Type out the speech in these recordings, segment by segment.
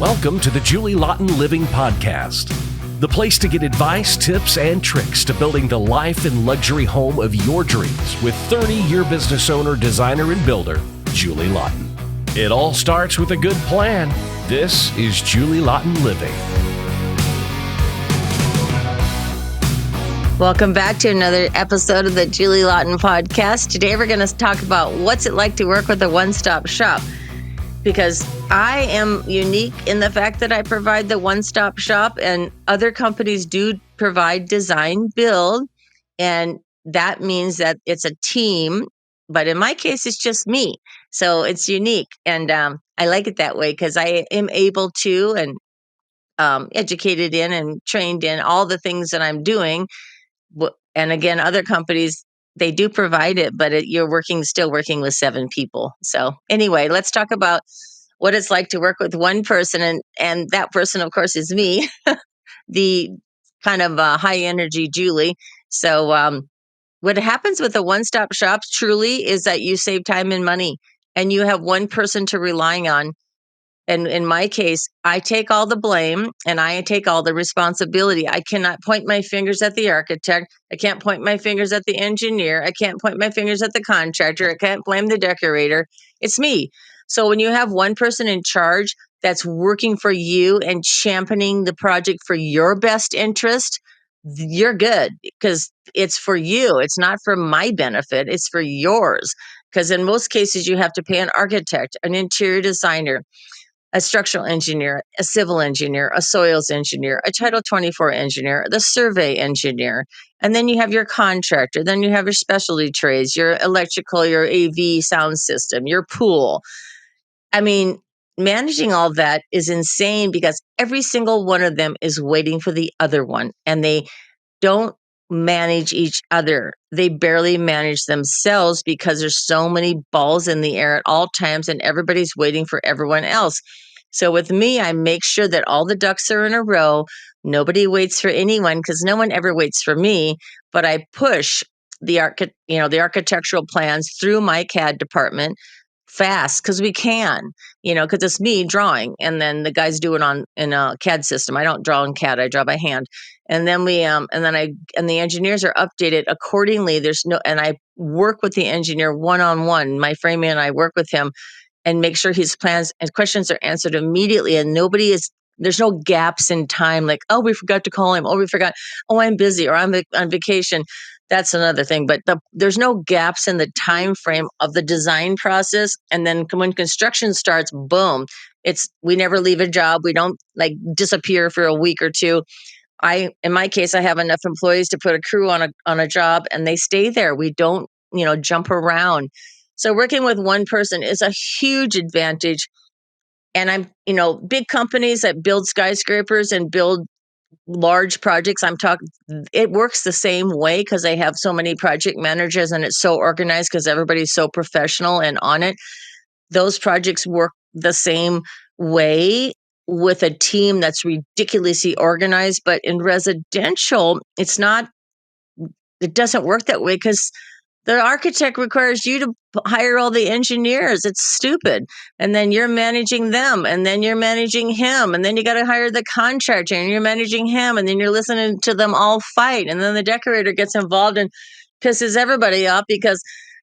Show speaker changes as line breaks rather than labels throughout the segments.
Welcome to the Julie Laughton Living Podcast, the place to get advice, tips, and tricks to building the life and luxury home of your dreams with 30-year business owner, designer, and builder, Julie Laughton. It all starts with a good plan. This is Julie Laughton Living.
Welcome back to another episode of the Julie Laughton Podcast. Today we're going to talk about what's it like to work with a one-stop shop. Because I am unique in the fact that I provide the one-stop shop, and other companies do provide design build, and that means that it's a team. But in my case, it's just me. So it's unique. And I like it that way because I am able to and educated in and trained in all the things that I'm doing. And again, other companies, they do provide it, but you're still working with 7 people. So anyway, let's talk about what it's like to work with one person. And that person, of course, is me, the kind of high energy Julie. So what happens with a one-stop shop truly is that you save time and money, and you have one person to rely on. And in my case, I take all the blame and I take all the responsibility. I cannot point my fingers at the architect. I can't point my fingers at the engineer. I can't point my fingers at the contractor. I can't blame the decorator. It's me. So when you have one person in charge that's working for you and championing the project for your best interest, you're good because it's for you. It's not for my benefit. It's for yours. Because in most cases, you have to pay an architect, an interior designer, a structural engineer, a civil engineer, a soils engineer, a Title 24 engineer, the survey engineer. And then you have your contractor. Then you have your specialty trades, your electrical, your AV sound system, your pool. I mean, managing all that is insane because every single one of them is waiting for the other one, and they don't manage each other. They barely manage themselves because there's so many balls in the air at all times and everybody's waiting for everyone else. So with me, I make sure that all the ducks are in a row. Nobody waits for anyone because no one ever waits for me, but I push the architectural plans through my CAD department fast because we can, because it's me drawing, and then the guys do it in a CAD system. I don't draw in CAD; I draw by hand, and then the engineers are updated accordingly. And I work with the engineer one-on-one. My framing and I work with him and make sure his plans and questions are answered immediately, and there's no gaps in time like, oh, we forgot to call him. Oh, we forgot. Oh, I'm busy, or I'm on vacation. That's another thing. But there's no gaps in the time frame of the design process. And then when construction starts, boom, we never leave a job. We don't disappear for a week or two. In my case, I have enough employees to put a crew on a job, and they stay there. We don't, jump around. So working with one person is a huge advantage. And big companies that build skyscrapers and build large projects, it works the same way because they have so many project managers and it's so organized because everybody's so professional and on it. Those projects work the same way with a team that's ridiculously organized. But in residential, it doesn't work that way because the architect requires you to hire all the engineers. It's stupid. And then you're managing them, and then you're managing him, and then you got to hire the contractor, and you're managing him, and then you're listening to them all fight. And then the decorator gets involved and pisses everybody off because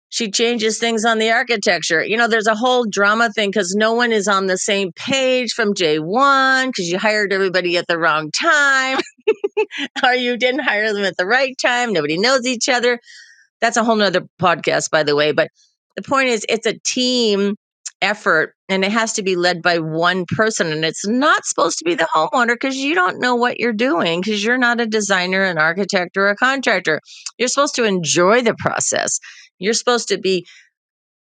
she changes things on the architecture. There's a whole drama thing because no one is on the same page from day one because you hired everybody at the wrong time or you didn't hire them at the right time. Nobody knows each other. That's a whole nother podcast, by the way. But the point is, it's a team effort, and it has to be led by one person. And it's not supposed to be the homeowner because you don't know what you're doing because you're not a designer, an architect, or a contractor. You're supposed to enjoy the process. You're supposed to be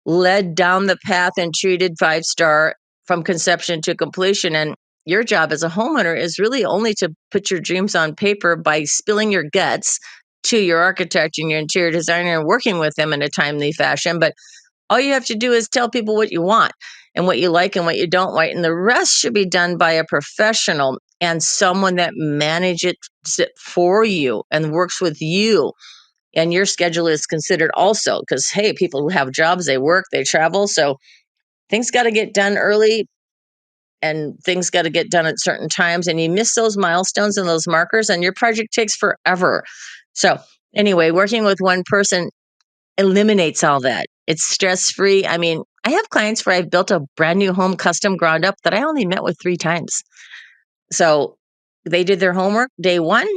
led down the path and treated 5-star from conception to completion. And your job as a homeowner is really only to put your dreams on paper by spilling your guts to your architect and your interior designer and working with them in a timely fashion. But all you have to do is tell people what you want and what you like and what you don't like. And the rest should be done by a professional and someone that manages it for you and works with you. And your schedule is considered also because, hey, people who have jobs, they work, they travel. So things got to get done early and things got to get done at certain times, and you miss those milestones and those markers, and your project takes forever. So anyway, working with one person eliminates all that. It's stress-free. I mean, I have clients where I've built a brand new home custom ground up that I only met with 3 times. So they did their homework day one.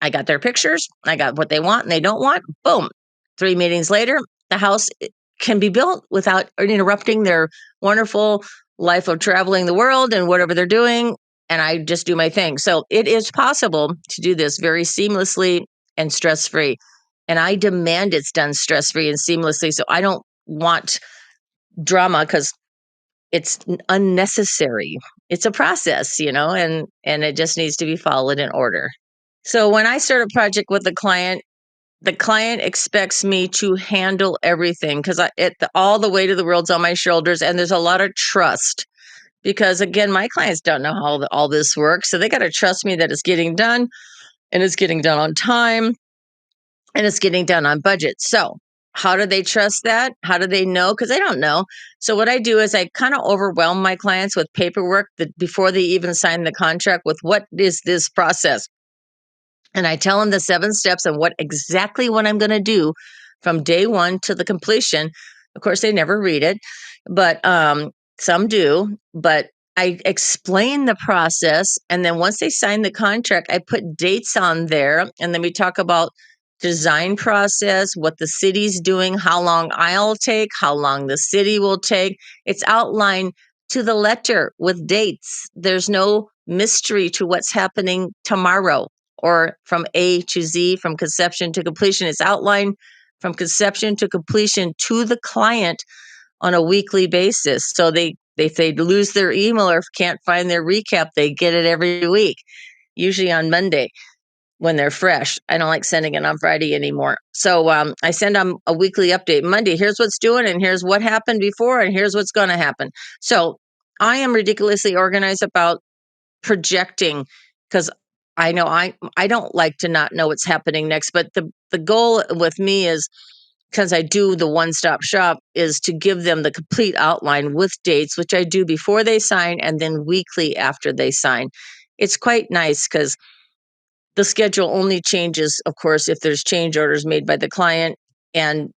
I got their pictures. I got what they want and they don't want. Boom. 3 meetings later, the house can be built without interrupting their wonderful life of traveling the world and whatever they're doing. And I just do my thing. So it is possible to do this very seamlessly and stress-free. And I demand it's done stress-free and seamlessly. So I don't want drama because it's unnecessary. It's a process, and it just needs to be followed in order. So when I start a project with the client expects me to handle everything because all the weight of the world's on my shoulders, and there's a lot of trust because, again, my clients don't know how all this works. So they got to trust me that it's getting done, and it's getting done on time, and it's getting done on budget. So how do they trust that? How do they know? Because they don't know. So what I do is I kind of overwhelm my clients with paperwork before they even sign the contract with what is this process. And I tell them the 7 steps and what I'm going to do from day one to the completion. Of course, they never read it, but some do. But I explain the process. And then once they sign the contract, I put dates on there. And then we talk about design process, what the city's doing, how long I'll take, how long the city will take. It's outlined to the letter with dates. There's no mystery to what's happening tomorrow or from A to Z, from conception to completion. It's outlined from conception to completion to the client on a weekly basis. So if they lose their email or can't find their recap, they get it every week, usually on Monday when they're fresh. I don't like sending it on Friday anymore. So I send them a weekly update. Monday, here's what's doing, and here's what happened before, and here's what's going to happen. So I am ridiculously organized about projecting because I know I don't like to not know what's happening next. But the goal with me is, because I do the one-stop shop, is to give them the complete outline with dates, which I do before they sign and then weekly after they sign. It's quite nice because the schedule only changes, of course, if there's change orders made by the client, and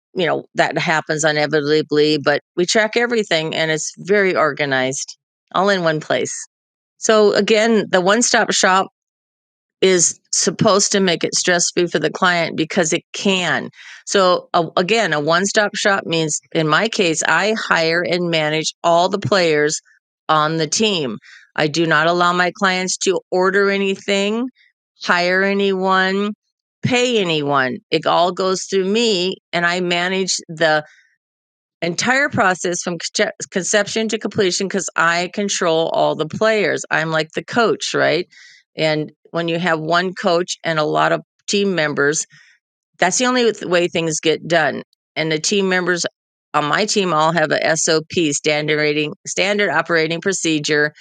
that happens inevitably, but we track everything and it's very organized, all in one place. So again, the one-stop shop is supposed to make it stress-free for the client because it can. So again, a one-stop shop means, in my case, I hire and manage all the players on the team. I do not allow my clients to order anything, hire anyone, pay anyone. It all goes through me, and I manage the entire process from conception to completion because I control all the players. I'm like the coach, right? And when you have one coach and a lot of team members, that's the only way things get done. And the team members on my team all have a SOP, standard operating procedure.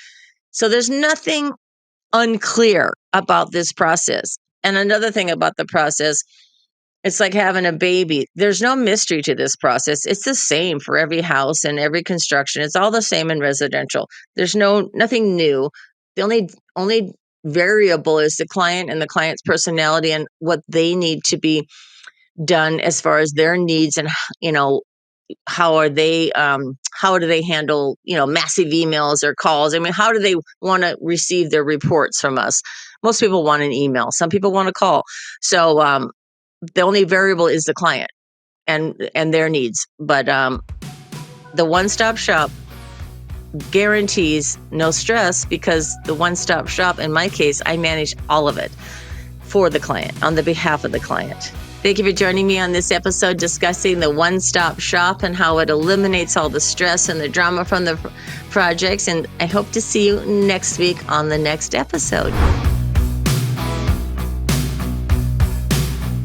So there's nothing unclear about this process. And another thing about the process, it's like having a baby. There's no mystery to this process. It's the same for every house and every construction. It's all the same in residential. There's nothing new. The only variable is the client and the client's personality and what they need to be done as far as their needs, and how do they handle massive emails or calls? I mean, how do they want to receive their reports from us? Most people want an email. Some people want a call. So the only variable is the client and their needs. But the one-stop shop guarantees no stress because the one-stop shop, in my case, I manage all of it for the client, on the behalf of the client. Thank you for joining me on this episode discussing the one-stop shop and how it eliminates all the stress and the drama from the projects. And I hope to see you next week on the next episode.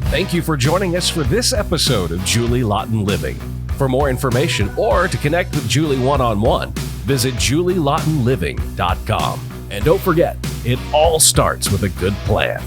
Thank you for joining us for this episode of Julie Laughton Living. For more information or to connect with Julie one-on-one, visit julielaughtonliving.com. And don't forget, it all starts with a good plan.